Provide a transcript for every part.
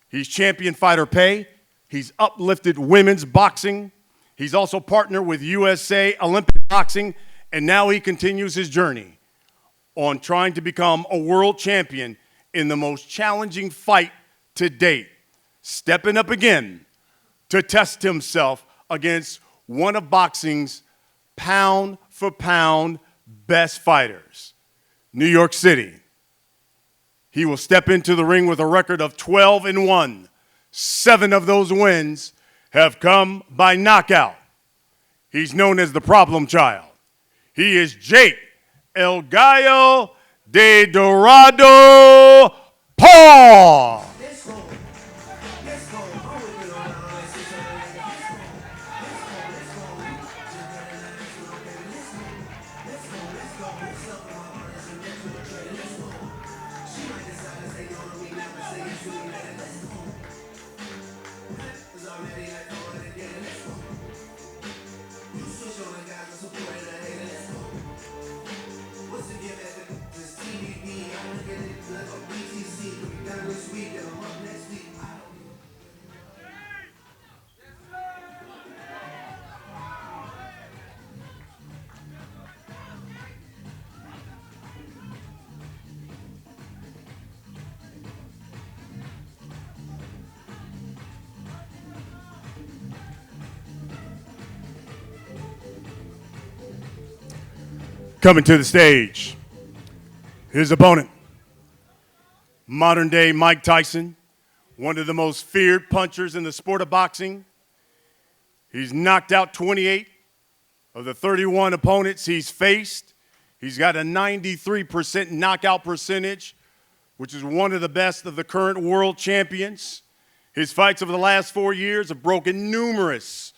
He's championed fighter pay. He's uplifted women's boxing. He's also partnered with USA Olympic Boxing, and now he continues his journey on trying to become a world champion in the most challenging fight to date, stepping up again to test himself against one of boxing's pound-for-pound best fighters, New York City. He will step into the ring with a record of 12-1. 7 of those wins have come by knockout. He's known as the problem child. He is Jake El Gallo de Dorado Paul. Coming to the stage, his opponent, modern-day Mike Tyson, one of the most feared punchers in the sport of boxing. He's knocked out 28 of the 31 opponents he's faced. He's got a 93% knockout percentage, which is one of the best of the current world champions. His fights over the last 4 years have broken numerous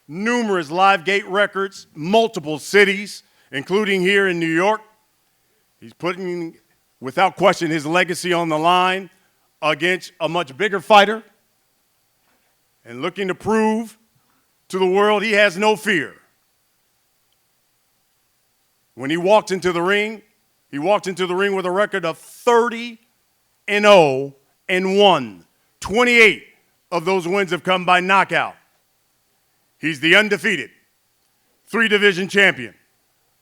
live gate records, multiple cities, including here in New York. He's putting, without question, his legacy on the line against a much bigger fighter and looking to prove to the world he has no fear. When he walked into the ring with a record of 30-0 and 1. 28 of those wins have come by knockout. He's the undefeated 3-division champion,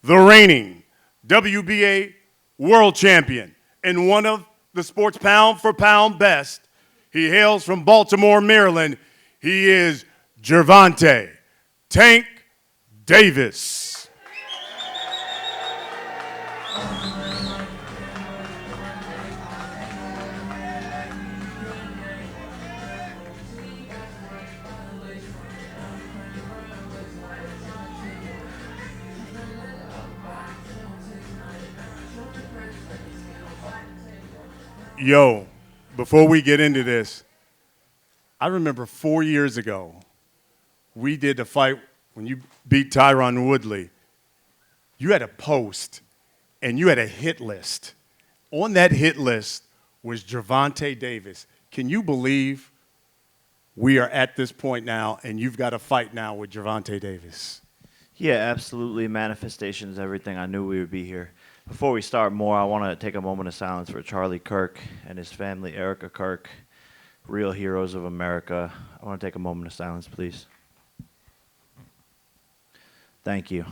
the reigning WBA world champion, and one of the sport's pound-for-pound best. He hails from Baltimore, Maryland. He is Gervonta Tank Davis. Yo, before we get into this, I remember 4 years ago, we did the fight when you beat Tyron Woodley. You had a post, and you had a hit list. On that hit list was Gervonta Davis. Can you believe we are at this point now, and you've got a fight now with Gervonta Davis? Yeah, absolutely. Manifestation is everything. I knew we would be here. Before we start more, I want to take a moment of silence for Charlie Kirk and his family, Erica Kirk, real heroes of America. I want to take a moment of silence, please. Thank you.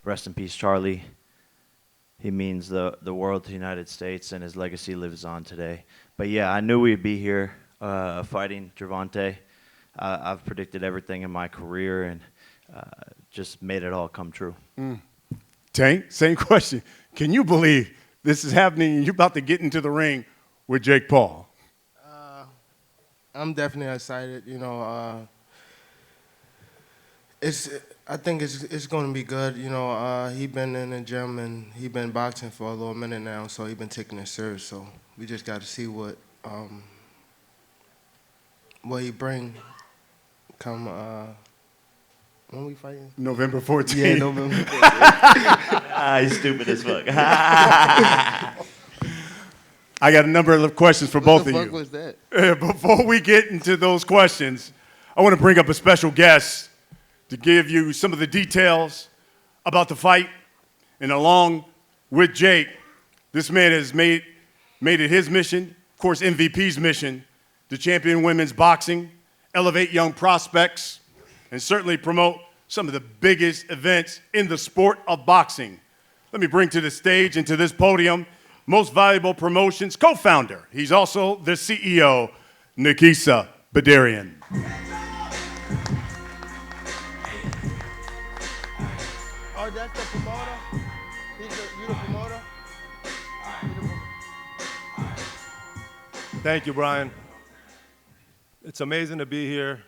Rest in peace, Charlie. He means the world to the United States, and his legacy lives on today. But yeah, I knew we'd be here fighting Gervonta. I've predicted everything in my career and just made it all come true. Tank, same question. Can you believe this is happening and you're about to get into the ring with Jake Paul? I'm definitely excited. You know, I think it's going to be good. You know, he been in the gym and he been boxing for a little minute now, so he been taking it serious. So we just got to see what he bring come. When we fighting? November 14th. Yeah, November 14th. He's stupid as fuck. I got a number of questions for both of you. What the fuck was that? Before we get into those questions, I want to bring up a special guest to give you some of the details about the fight. And along with Jake, this man has made it his mission, of course MVP's mission, to champion women's boxing, elevate young prospects, and certainly promote some of the biggest events in the sport of boxing. Let me bring to the stage and to this podium Most Valuable Promotions co-founder. He's also the CEO, Nikisa Badarian. Oh, that's the promoter? You the promoter? Thank you, Brian. It's amazing to be here.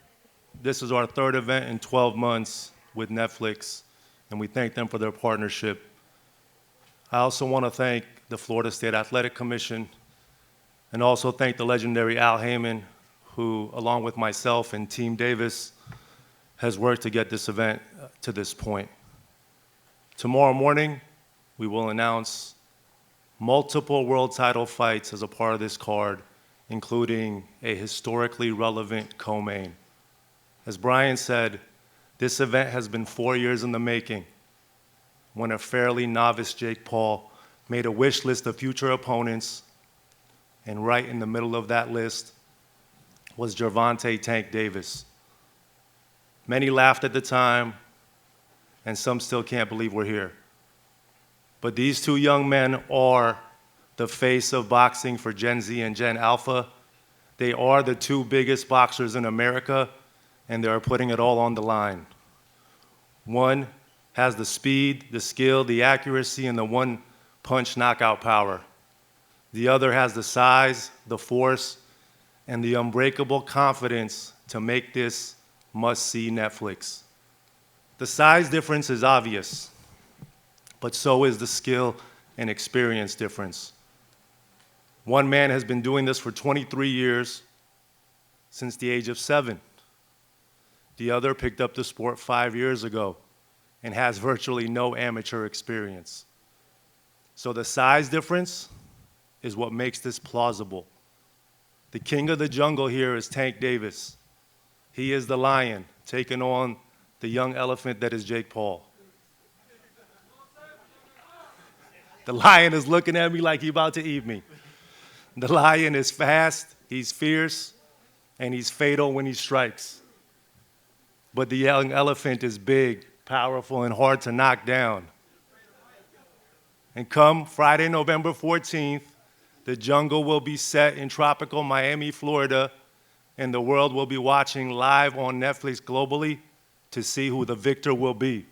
This is our third event in 12 months with Netflix, and we thank them for their partnership. I also want to thank the Florida State Athletic Commission and also thank the legendary Al Heyman, who, along with myself and Team Davis, has worked to get this event to this point. Tomorrow morning, we will announce multiple world title fights as a part of this card, including a historically relevant co-main. As Brian said, this event has been 4 years in the making, when a fairly novice Jake Paul made a wish list of future opponents, and right in the middle of that list was Gervonta Tank Davis. Many laughed at the time, and some still can't believe we're here. But these two young men are the face of boxing for Gen Z and Gen Alpha. They are the two biggest boxers in America, and they are putting it all on the line. One has the speed, the skill, the accuracy, and the one-punch knockout power. The other has the size, the force, and the unbreakable confidence to make this must-see Netflix. The size difference is obvious, but so is the skill and experience difference. One man has been doing this for 23 years, since the age of 7. The other picked up the sport 5 years ago and has virtually no amateur experience. So the size difference is what makes this plausible. The king of the jungle here is Tank Davis. He is the lion taking on the young elephant that is Jake Paul. The lion is looking at me like he's about to eat me. The lion is fast, he's fierce, and he's fatal when he strikes. But the young elephant is big, powerful, and hard to knock down. And come Friday, November 14th, the jungle will be set in tropical Miami, Florida, and the world will be watching live on Netflix globally to see who the victor will be.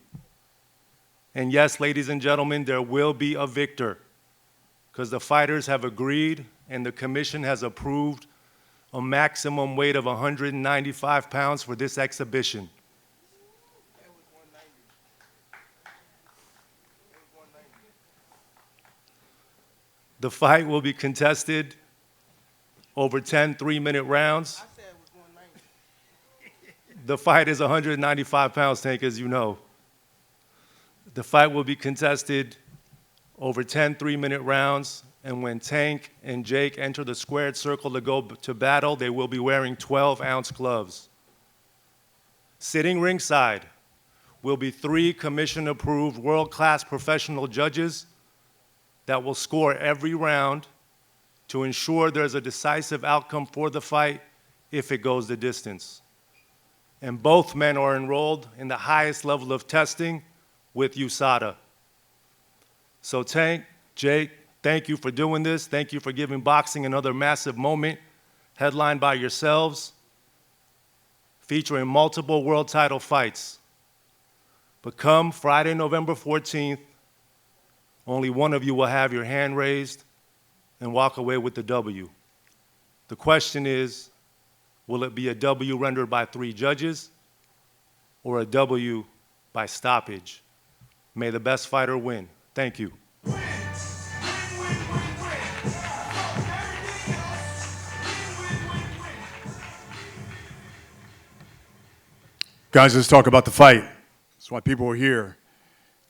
And yes, ladies and gentlemen, there will be a victor, because the fighters have agreed and the commission has approved a maximum weight of 195 pounds for this exhibition. The fight will be contested over 10 3-minute rounds. The fight is 195 pounds, Tank, as you know. The fight will be contested over 10 3-minute rounds, and when Tank and Jake enter the squared circle to go to battle, they will be wearing 12-ounce gloves. Sitting ringside will be 3 commission-approved world-class professional judges that will score every round to ensure there's a decisive outcome for the fight if it goes the distance. And both men are enrolled in the highest level of testing with USADA. So Tank, Jake, thank you for doing this. Thank you for giving boxing another massive moment, headlined by yourselves, featuring multiple world title fights. But come Friday, November 14th, only one of you will have your hand raised and walk away with the W. The question is, will it be a W rendered by 3 judges or a W by stoppage? May the best fighter win. Thank you. Guys, let's talk about the fight. That's why people are here.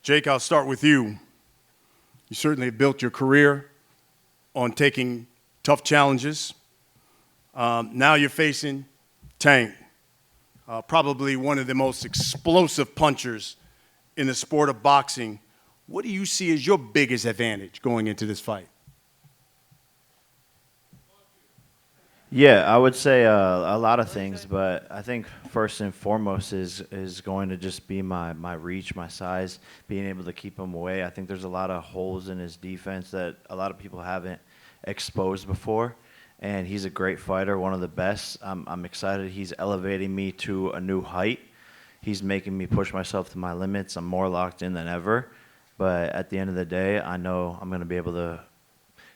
Jake, I'll start with you. You certainly have built your career on taking tough challenges. Now you're facing Tank, probably one of the most explosive punchers in the sport of boxing. What do you see as your biggest advantage going into this fight? Yeah, I would say a lot of things, but I think first and foremost is going to just be my reach, my size, being able to keep him away. I think there's a lot of holes in his defense that a lot of people haven't exposed before, and he's a great fighter, one of the best. I'm excited. He's elevating me to a new height. He's making me push myself to my limits. I'm more locked in than ever, but at the end of the day, I know I'm going to be able to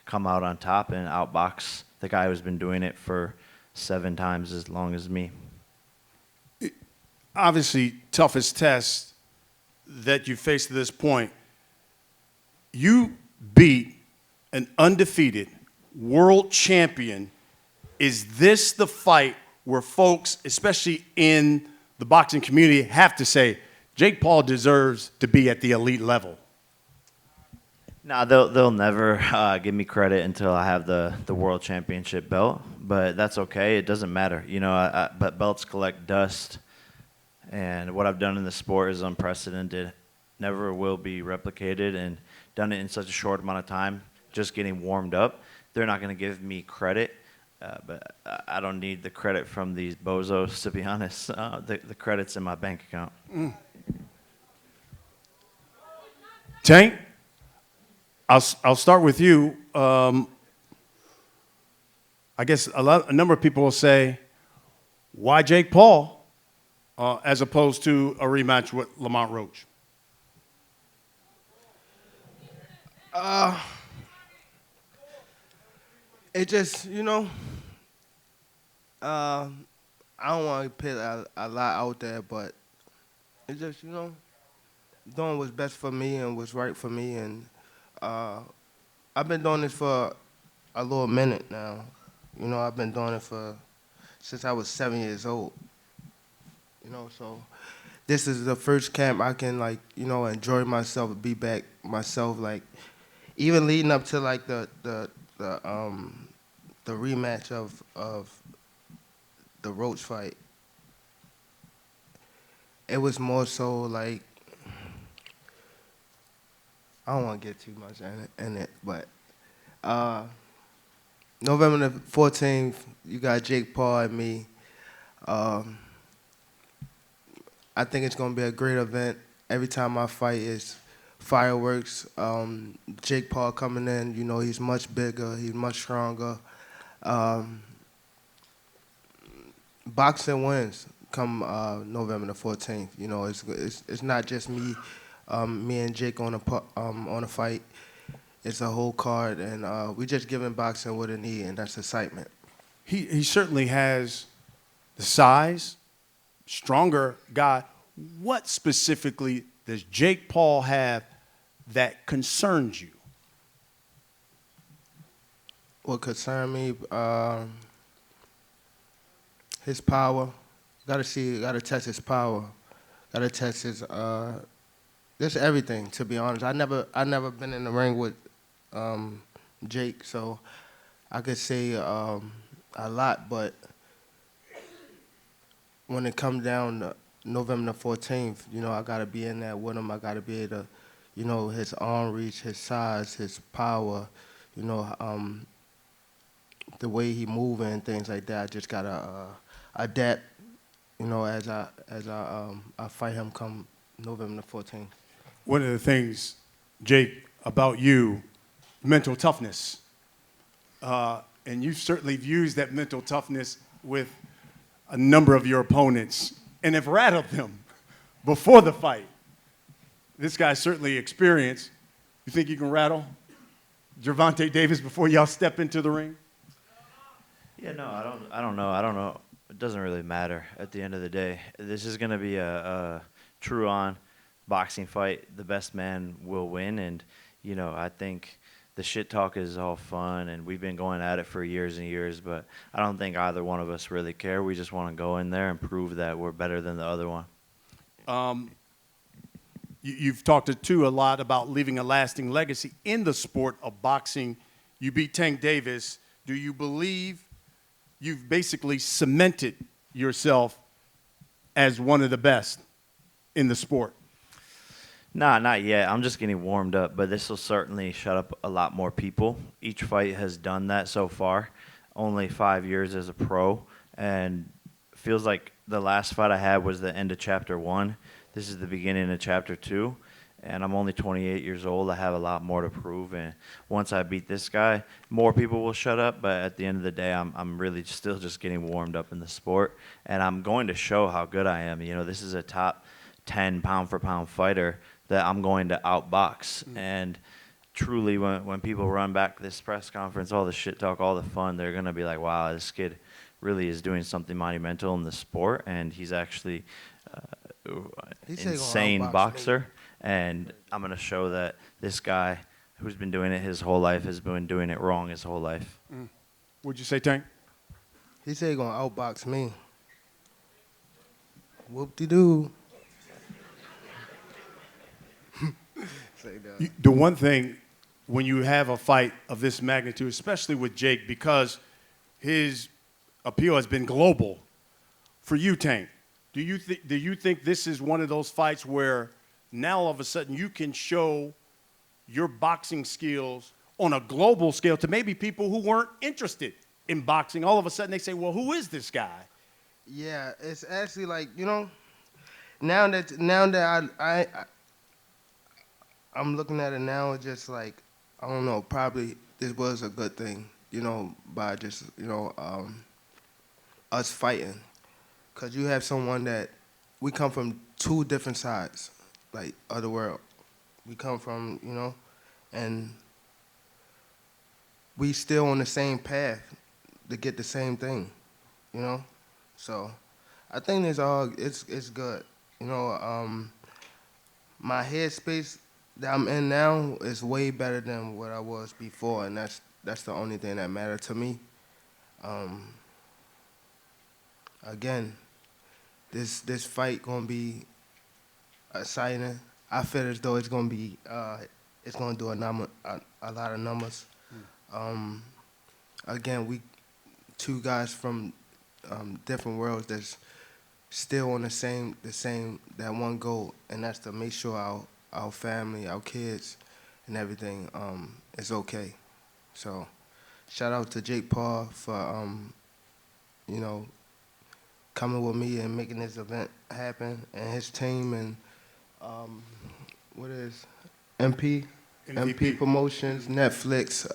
come out on top and outbox the guy who's been doing it for 7 times as long as me. Obviously, toughest test that you faced to this point. You beat an undefeated world champion. Is this the fight where folks, especially in the boxing community, have to say, Jake Paul deserves to be at the elite level? No, they'll never give me credit until I have the world championship belt, but that's okay. It doesn't matter, you know. But belts collect dust, and what I've done in the sport is unprecedented. Never will be replicated, and done it in such a short amount of time. Just getting warmed up, they're not going to give me credit, but I don't need the credit from these bozos, to be honest. The credit's in my bank account. Tank, I'll start with you. I guess a number of people will say, why Jake Paul as opposed to a rematch with Lamont Roach? It just, you know, I don't want to put a lot out there, but it just, you know, doing what's best for me and what's right for me. And I've been doing this for a little minute now. You know, I've been doing it since I was 7 years old. You know, so this is the first camp I can, like, you know, enjoy myself, be back myself. Like, even leading up to like the rematch of the Roach fight, it was more so like, I don't want to get too much in it, but November the 14th, you got Jake Paul and me. I think it's going to be a great event. Every time I fight is fireworks. Jake Paul coming in, you know, he's much bigger, he's much stronger. Boxing wins come November the 14th. You know, it's not just me and Jake on a fight. It's a whole card, and we just giving boxing what it needs, and that's excitement. He certainly has the size, stronger guy. What specifically does Jake Paul have that concerns you? What concerns me, his power. Got to test his power. Got to test his just everything. To be honest, I never been in the ring with Jake, so I could say a lot. But when it comes down to November the 14th, you know, I got to be in there with him. I got to be able to, you know, his arm reach, his size, his power, you know, the way he moving and things like that. I just got to adapt, you know, as I fight him come November the 14th. One of the things, Jake, about you, mental toughness. And you've certainly used that mental toughness with a number of your opponents and have rattled them before the fight. This guy's certainly experienced. You think you can rattle Gervonta Davis before y'all step into the ring? Yeah, no, I don't know. It doesn't really matter at the end of the day. This is going to be a true-on boxing fight. The best man will win, and, you know, I think the shit talk is all fun, and we've been going at it for years and years, but I don't think either one of us really care. We just want to go in there and prove that we're better than the other one. You've talked to a lot about leaving a lasting legacy in the sport of boxing. You beat Tank Davis. Do you believe you've basically cemented yourself as one of the best in the sport? Nah, not yet. I'm just getting warmed up, but this will certainly shut up a lot more people. Each fight has done that so far. only 5 years as a pro, and feels like the last fight I had was the end of chapter 1. This is the beginning of chapter 2, and I'm only 28 years old. I have a lot more to prove, and once I beat this guy, more people will shut up. But at the end of the day, I'm really still just getting warmed up in the sport, and I'm going to show how good I am. You know, this is a top 10 pound for pound fighter that I'm going to outbox. And truly, when people run back this press conference, all the shit talk, all the fun, they're going to be like, wow, this kid really is doing something monumental in the sport, and he's actually He said he gonna insane outbox me. boxer. And I'm going to show that this guy who's been doing it his whole life has been doing it wrong his whole life. What'd you say, Tank? He said he gonna outbox me. Whoop-de-doo. Say that. The one thing, when you have a fight of this magnitude, especially with Jake, because his appeal has been global, for you, Tank, do you think this is one of those fights where now all of a sudden you can show your boxing skills on a global scale to maybe people who weren't interested in boxing? All of a sudden they say, well, who is this guy? Yeah, it's actually like, you know, now that I'm looking at it now, it's just like, I don't know, probably this was a good thing, you know, by just, you know, us fighting. Because you have someone that, we come from two different sides, like, of the world. We come from, you know, and we still on the same path to get the same thing, you know? So I think it's good. You know, my headspace that I'm in now is way better than what I was before, and that's the only thing that matters to me. Again, this fight gonna be exciting. I feel as though it's gonna be it's gonna do a lot of numbers. Again, we two guys from different worlds that's still on the same that one goal, and that's to make sure our family, our kids, and everything is okay. So, shout out to Jake Paul for you know, coming with me and making this event happen, and his team, and what is MP MVP. Promotions, Netflix,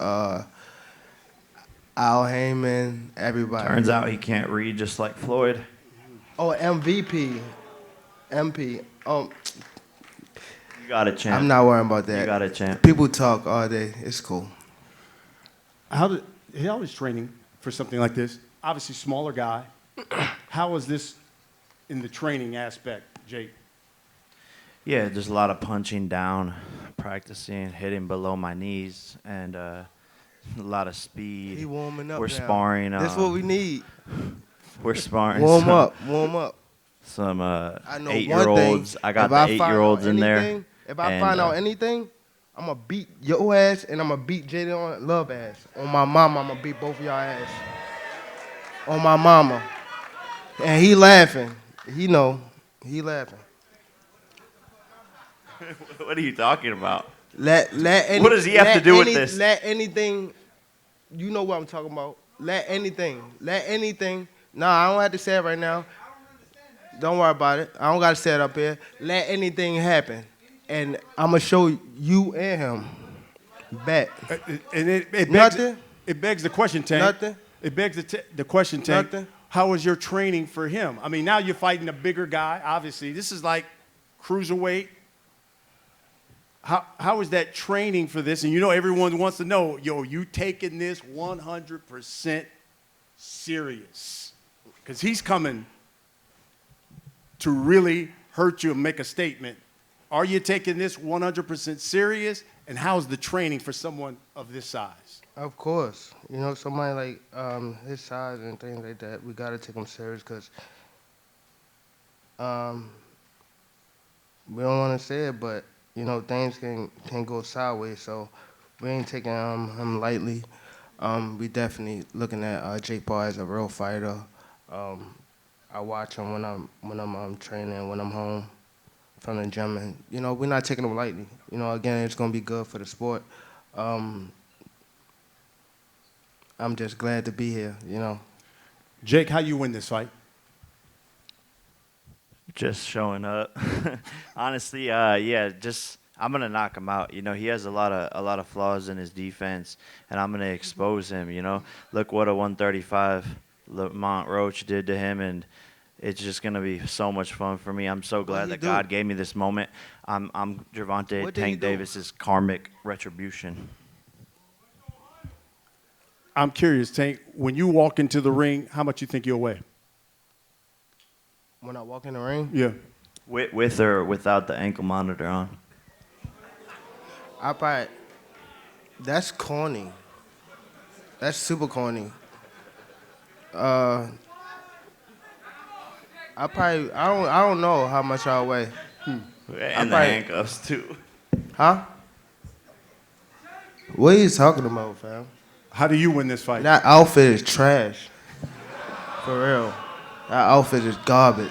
Al Heyman, everybody. Turns out he can't read just like Floyd. Oh, MVP, MP. You got it, champ. I'm not worrying about that. You got it, champ. People talk all day. It's cool. How was training for something like this? Obviously, smaller guy. How was this in the training aspect, Jake? Yeah, just a lot of punching down, practicing, hitting below my knees, and a lot of speed. He warming up. We're now. sparring. That's what we need. We're sparring. Warm up. Some I know 8-year-olds. I got the 8-year-olds in there. If I and, find out anything, I'm gonna beat your ass and I'm gonna beat Jaden Love ass. On my mama, I'm gonna beat both of y'all ass. On my mama. And he laughing. He know. He laughing. What are you talking about? What What does he have to do with this? Let anything, you know what I'm talking about. Let anything. Nah, I don't have to say it right now. Don't worry about it. I don't got to say it up here. Let anything happen. And I'm going to show you and him. Bet. And it begs, Nothing? It begs the question, Tank. Nothing? It begs the question, Tank. Nothing? How was your training for him? I mean, now you're fighting a bigger guy, obviously. This is like cruiserweight. How was that training for this? And you know everyone wants to know, yo, you taking this 100% serious. Because he's coming to really hurt you and make a statement. Are you taking this 100% serious? And how's the training for someone of this size? Of course. You know, somebody like his size and things like that, we got to take him serious because we don't want to say it, but, you know, things can go sideways. So we ain't taking him lightly. We definitely looking at Jake Paul as a real fighter. I watch him when I'm training, when I'm home from the gym, and you know we're not taking him lightly. You know, again, it's gonna be good for the sport. I'm just glad to be here, you know. Jake, how you win this fight? Just showing up. Honestly, just I'm gonna knock him out. You know, he has a lot of flaws in his defense, and I'm gonna expose him. You know, look what a 135 Lamont Roach did to him, and it's just gonna be so much fun for me. I'm so glad he that do? God gave me this moment. I'm Gervonta What did he Tank do? Davis's karmic retribution. I'm curious, Tank, when you walk into the ring, how much you think you'll weigh? When I walk in the ring, Yeah. With or without the ankle monitor on. I probably, that's corny. That's super corny. I don't know how much I weigh. And the probably- handcuffs too. Huh? What are you talking about, fam? How do you win this fight? That outfit is trash. For real. That outfit is garbage.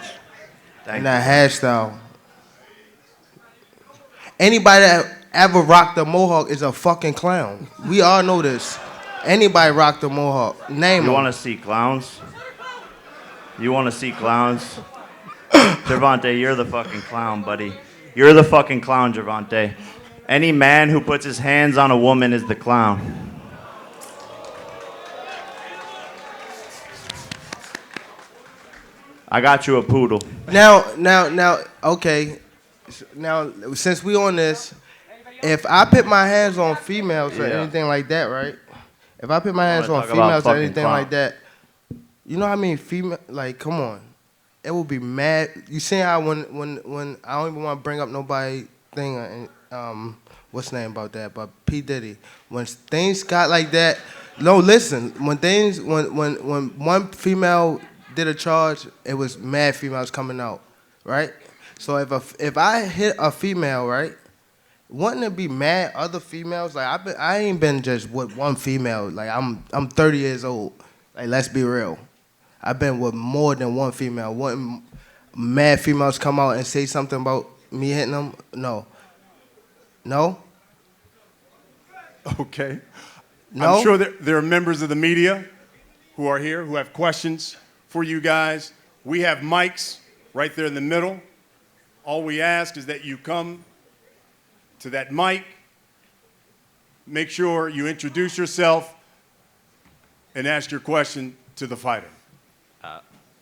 Thank And that hairstyle. Anybody that ever rocked a mohawk is a fucking clown. We all know this. Anybody rocked a mohawk. Name You them. want to see clowns? You want to see clowns? Gervonta, you're the fucking clown, buddy. You're the fucking clown, Gervonta. Any man who puts his hands on a woman is the clown. I got you a poodle. Now, okay. Now, since we on this, if I put my hands on females or Yeah. anything like that, right? If I put my hands wanna on talk about females or fucking anything clown. like that, you know how many female? Like, come on, it would be mad. You see how when I don't even want to bring up nobody thing, what's the name about that? But P Diddy, when things got like that, no, listen. When one female did a charge, it was mad females coming out, right? So if I hit a female, right, wouldn't it be mad other females? Like I ain't been just with one female. Like I'm 30 years old. Like let's be real, I've been with more than one female. Wouldn't mad females come out and say something about me hitting them? No. Okay. No? I'm sure there are members of the media who are here who have questions for you guys. We have mics right there in the middle. All we ask is that you come to that mic, make sure you introduce yourself, and ask your question to the fighter.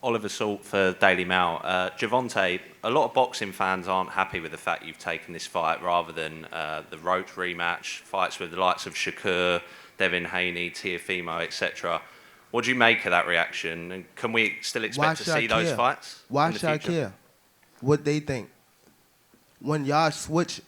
Oliver Salt for Daily Mail. Gervonta, a lot of boxing fans aren't happy with the fact you've taken this fight rather than the Roach rematch, fights with the likes of Shakur, Devin Haney, Teofimo, etc. What do you make of that reaction? And can we still expect to should I see those care? fights? Why in the should I future? care what they think? When y'all switch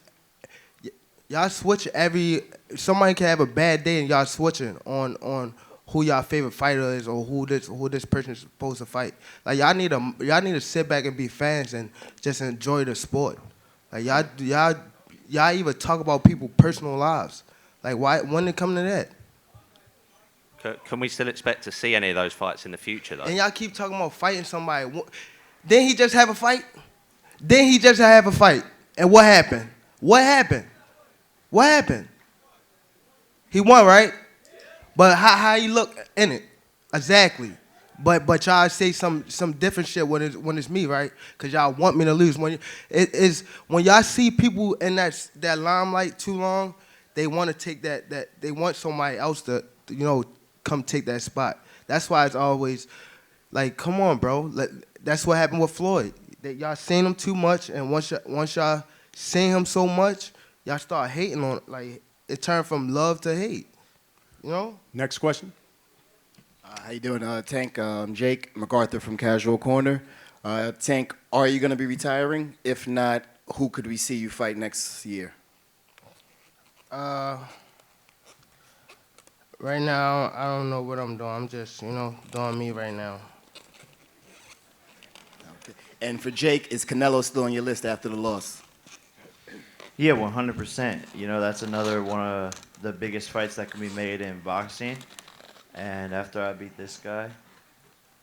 somebody can have a bad day and y'all switching on who y'all favorite fighter is or who this person is supposed to fight. Like y'all need to sit back and be fans and just enjoy the sport. Like y'all even talk about people's personal lives. Like why when it come to that? Can we still expect to see any of those fights in the future, though? And y'all keep talking about fighting somebody. Didn't he just have a fight? And what happened? He won, right? But how he look in it? Exactly. But y'all say some different shit when it's me, right? Cause y'all want me to lose. When y'all see people in that limelight too long, they want to take that they want somebody else to come take that spot. That's why it's always like, come on, bro. That's what happened with Floyd. That y'all seen him too much, and once y'all seen him so much, y'all start hating on it. Like it turned from love to hate. You know? Next question. How you doing, Tank? Jake MacArthur from Casual Corner. Tank, are you going to be retiring? If not, who could we see you fight next year? Right now, I don't know what I'm doing. I'm just, doing me right now. Okay. And for Jake, is Canelo still on your list after the loss? Yeah, 100%. You know, that's another one of the biggest fights that can be made in boxing. And after I beat this guy,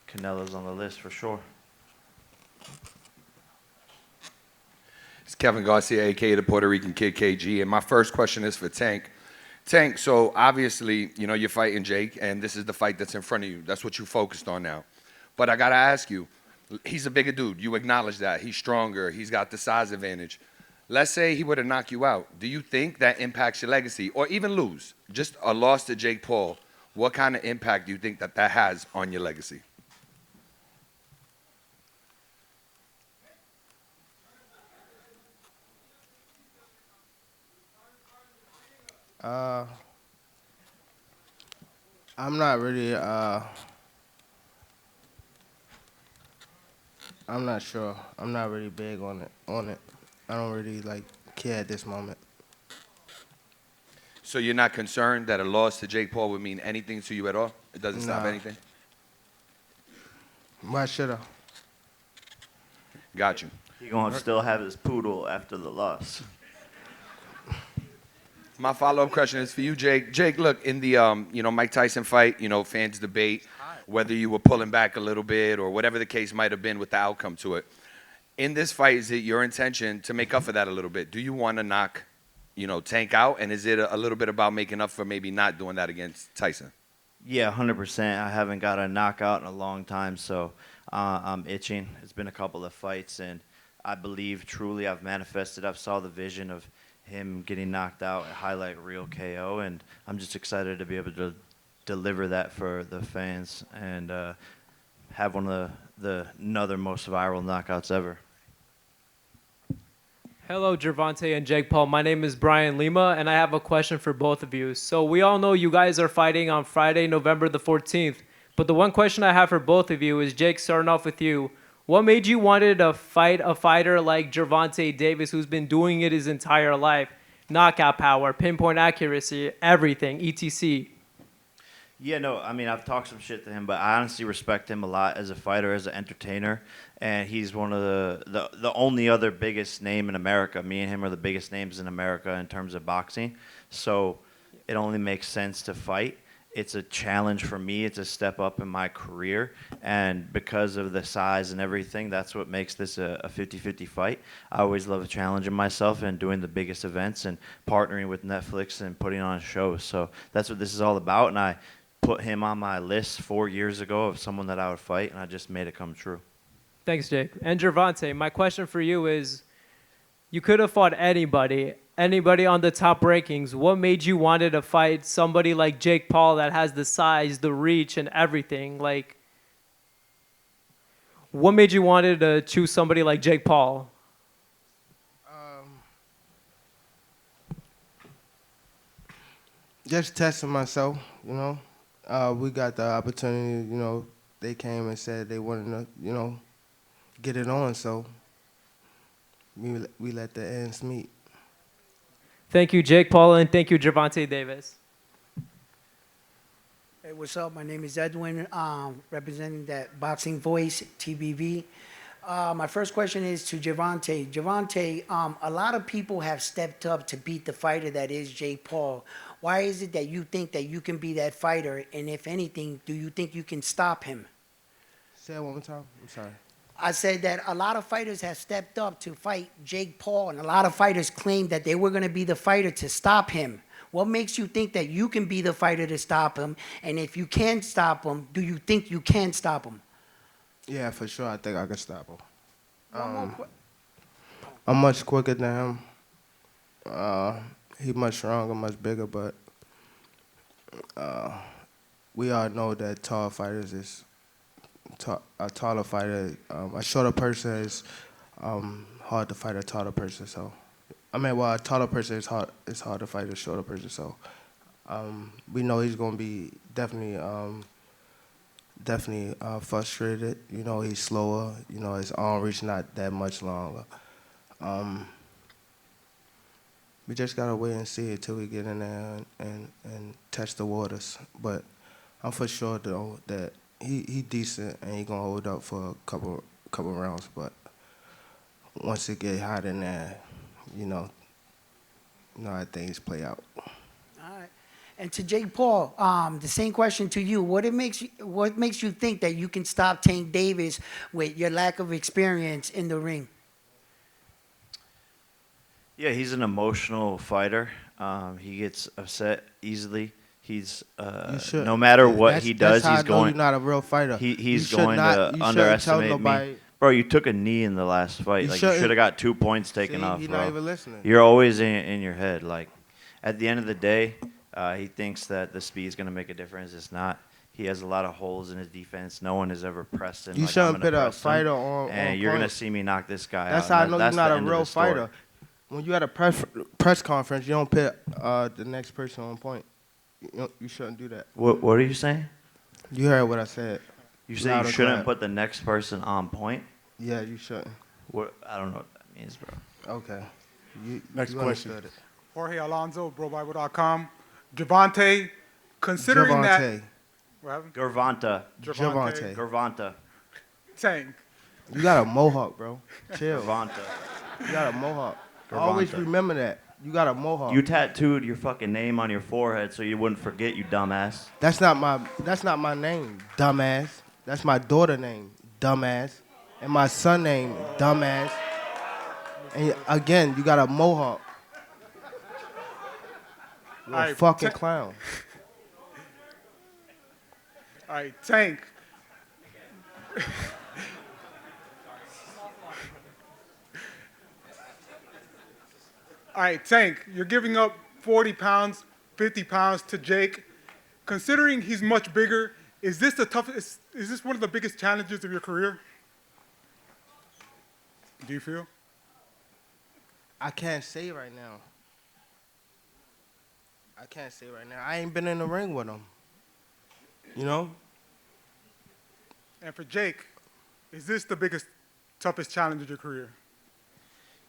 Canelo's on the list for sure. It's Kevin Garcia, a.k.a. the Puerto Rican Kid KG. And my first question is for Tank. Tank, so obviously, you know, you're fighting Jake, and this is the fight that's in front of you. That's what you focused on now. But I got to ask you, he's a bigger dude. You acknowledge that. He's stronger. He's got the size advantage. Let's say he were to knock you out. Do you think that impacts your legacy? Or even lose? Just a loss to Jake Paul. What kind of impact do you think that that has on your legacy? I'm not really. I'm not sure. I'm not really big on it. I don't really like care at this moment. So you're not concerned that a loss to Jake Paul would mean anything to you at all? It doesn't stop Nah. anything? Why should I? Got you. He gonna still have his poodle after the loss. My follow-up question is for you, Jake. Jake, look, in the Mike Tyson fight, fans debate whether you were pulling back a little bit or whatever the case might have been with the outcome to it. In this fight, is it your intention to make up for that a little bit? Do you want to knock, Tank out? And is it a little bit about making up for maybe not doing that against Tyson? Yeah, 100%. I haven't got a knockout in a long time, so I'm itching. It's been a couple of fights, and I believe truly I've manifested. I've saw the vision of him getting knocked out and highlight real KO, and I'm just excited to be able to deliver that for the fans and have one of another most viral knockouts ever. Hello, Gervonta and Jake Paul. My name is Brian Lima, and I have a question for both of you. So we all know you guys are fighting on Friday, November the 14th. But the one question I have for both of you is, Jake, starting off with you. What made you wanted to fight a fighter like Gervonta Davis, who's been doing it his entire life? Knockout power, pinpoint accuracy, everything, etc. Yeah, no, I mean, I've talked some shit to him, but I honestly respect him a lot as a fighter, as an entertainer, and he's one of the only other biggest name in America. Me and him are the biggest names in America in terms of boxing, so it only makes sense to fight. It's a challenge for me. It's a step up in my career, and because of the size and everything, that's what makes this a 50-50 fight. I always love challenging myself and doing the biggest events and partnering with Netflix and putting on shows, so that's what this is all about, and I put him on my list 4 years ago of someone that I would fight, and I just made it come true. Thanks, Jake. And Gervonta, my question for you is, you could have fought anybody on the top rankings. What made you wanted to fight somebody like Jake Paul that has the size, the reach, and everything? Like, what made you wanted to choose somebody like Jake Paul? Just testing myself, we got the opportunity, they came and said they wanted to, get it on, so we let the ends meet. Thank you, Jake Paul, and thank you, Gervonta Davis. Hey, what's up? My name is Edwin, representing that Boxing Voice, TBV. My first question is to Gervonta. Gervonta, a lot of people have stepped up to beat the fighter that is Jake Paul. Why is it that you think that you can be that fighter? And if anything, do you think you can stop him? Say it one more time. I'm sorry. I said that a lot of fighters have stepped up to fight Jake Paul, and a lot of fighters claimed that they were going to be the fighter to stop him. What makes you think that you can be the fighter to stop him? And if you can stop him, do you think you can stop him? Yeah, for sure. I think I can stop him. I'm much quicker than him. He's much stronger, much bigger, but we all know that tall fighters is a taller fighter. A shorter person is hard to fight a taller person. So, a taller person is hard to fight a shorter person. So, we know he's gonna be definitely frustrated. He's slower. His arm reach not that much longer. We just gotta wait and see until we get in there and test the waters. But I'm for sure though that he decent and he gonna hold up for a couple rounds. But once it get hot in there, how things play out. All right. And to Jake Paul, the same question to you. What makes you think that you can stop Tank Davis with your lack of experience in the ring? Yeah, he's an emotional fighter. He gets upset easily. He's You should. no matter what That's- he does, that's how he's I know going. you're not a real fighter. He's You should going not- to you shouldn't tell underestimate nobody- me. Bro, you took a knee in the last fight. You Like you shouldn't- should have got 2 points taken See, off, you're bro. not even listening. You're always in your head. Like at the end of the day, he thinks that the speed is going to make a difference. It's not. He has a lot of holes in his defense. No one has ever pressed him. You like, shouldn't I'm gonna put a press him, fighter on and you're point. gonna see me knock this guy That's out. how I and know that's you're not the a end of real the story. fighter. When you at a press conference, you don't put the next person on point. You shouldn't do that. What are you saying? You heard what I said. You say Loud you and shouldn't clear. put the next person on point? Yeah, you shouldn't. What? I don't know what that means, bro. Okay. Next question. understood it. Jorge Alonso, BroBible.com. Gervonta, considering that. Gervonta. What happened? Gervonta. Gervonta. Gervonta. Tank. You got a mohawk, bro. Chill. Gervonta. You got a mohawk. Always Gervonta. remember that. You got a mohawk. You tattooed your fucking name on your forehead so you wouldn't forget, you dumbass. That's not my name, dumbass. That's my daughter name, dumbass. And my son name, dumbass. And again, you got a mohawk. You're a Alright, fucking clown. All right, Tank. All right, Tank, you're giving up 40 pounds, 50 pounds to Jake. Considering he's much bigger, is this the toughest? Is this one of the biggest challenges of your career? Do you feel? I can't say right now. I can't say right now. I ain't been in the ring with him. You know? And for Jake, is this the biggest, toughest challenge of your career?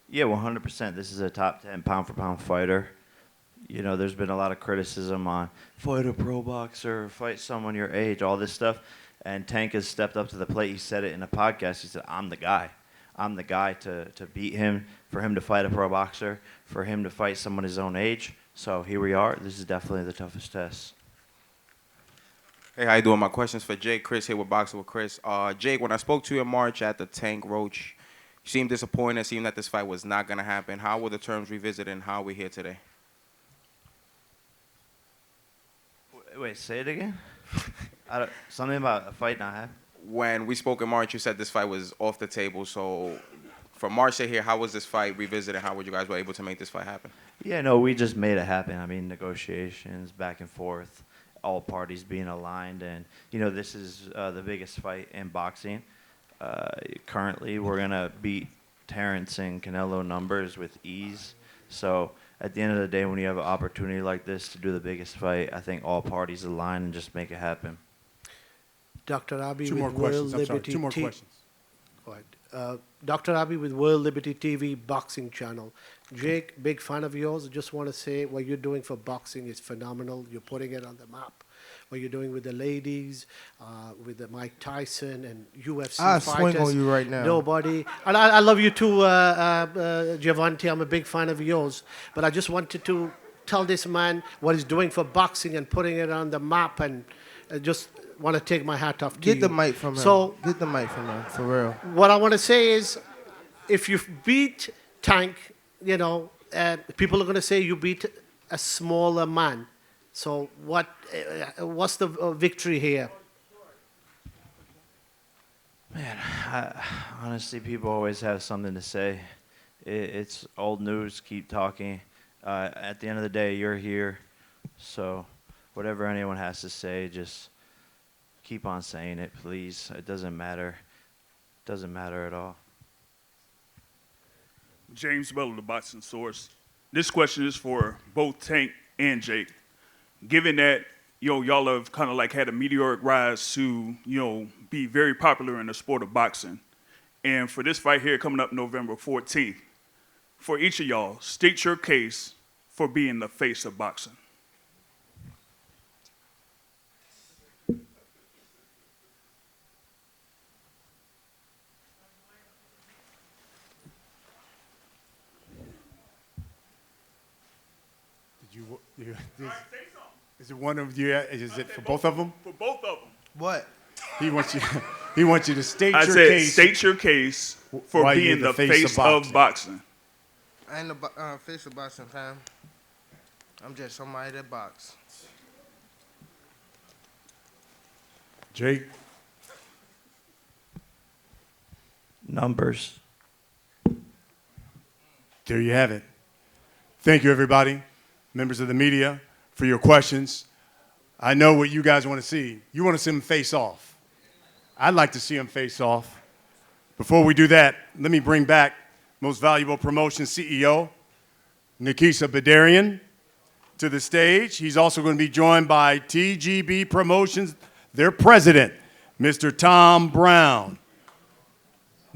Yeah, 100%. This is a top 10 pound for pound fighter. You know, there's been a lot of criticism on fight a pro boxer, fight someone your age, all this stuff. And Tank has stepped up to the plate. He said it in a podcast. He said, I'm the guy. I'm the guy to beat him, for him to fight a pro boxer, for him to fight someone his own age. So here we are. This is definitely the toughest test. Hey, how you doing? My question's for Jake. Chris here with Boxing with Chris. Jake, when I spoke to you in March at the Tank Roach, you seemed disappointed. It seemed that this fight was not going to happen. How were the terms revisited, and how are we here today? Wait, say it again? Something about a fight not happening? When we spoke in March, you said this fight was off the table. So from March to here, how was this fight revisited? How were you guys able to make this fight happen? Yeah, no, we just made it happen. I mean, negotiations, back and forth, all parties being aligned. And, you know, this is the biggest fight in boxing. Currently, we're going to beat Terrence and Canelo numbers with ease. So at the end of the day, when you have an opportunity like this to do the biggest fight, I think all parties align and just make it happen. Dr. Abi Two with more World questions. I'm sorry. Liberty Two more T- questions. Go ahead. Dr. Abi with World Liberty TV Boxing Channel. Jake, big fan of yours. I just want to say what you're doing for boxing is phenomenal. You're putting it on the map. What you're doing with the ladies, with the Mike Tyson and UFC I'll fighters. swing on you right now. Nobody. And I love you too, Gervonta. I'm a big fan of yours. But I just wanted to tell this man what he's doing for boxing and putting it on the map, and just want to take my hat off to you. Get the mic from him. So Get the mic from him, for real. what I want to say is, if you beat Tank, you know, people are going to say you beat a smaller man. So what's the victory here? Man, honestly, people always have something to say. It's old news. Keep talking. At the end of the day, you're here. So whatever anyone has to say, just keep on saying it, please. It doesn't matter. It doesn't matter at all. James Bell of the Boxing Source. This question is for both Tank and Jake. Given that, y'all have kind of like had a meteoric rise to, be very popular in the sport of boxing. And for this fight here coming up November 14th, for each of y'all, state your case for being the face of boxing. Is it one of you? Is it for both of them? For both of them. What? He wants you. He wants you to state I your said case. state your case for why being you're the face of boxing. I ain't the face of boxing, fam. I'm just somebody that box. Jake? Numbers. There you have it. Thank you, everybody, members of the media, for your questions. I know what you guys want to see. You want to see them face off. I'd like to see them face off. Before we do that, let me bring back Most Valuable Promotion CEO, Nikisa Badarian, to the stage. He's also going to be joined by TGB Promotions, their president, Mr. Tom Brown.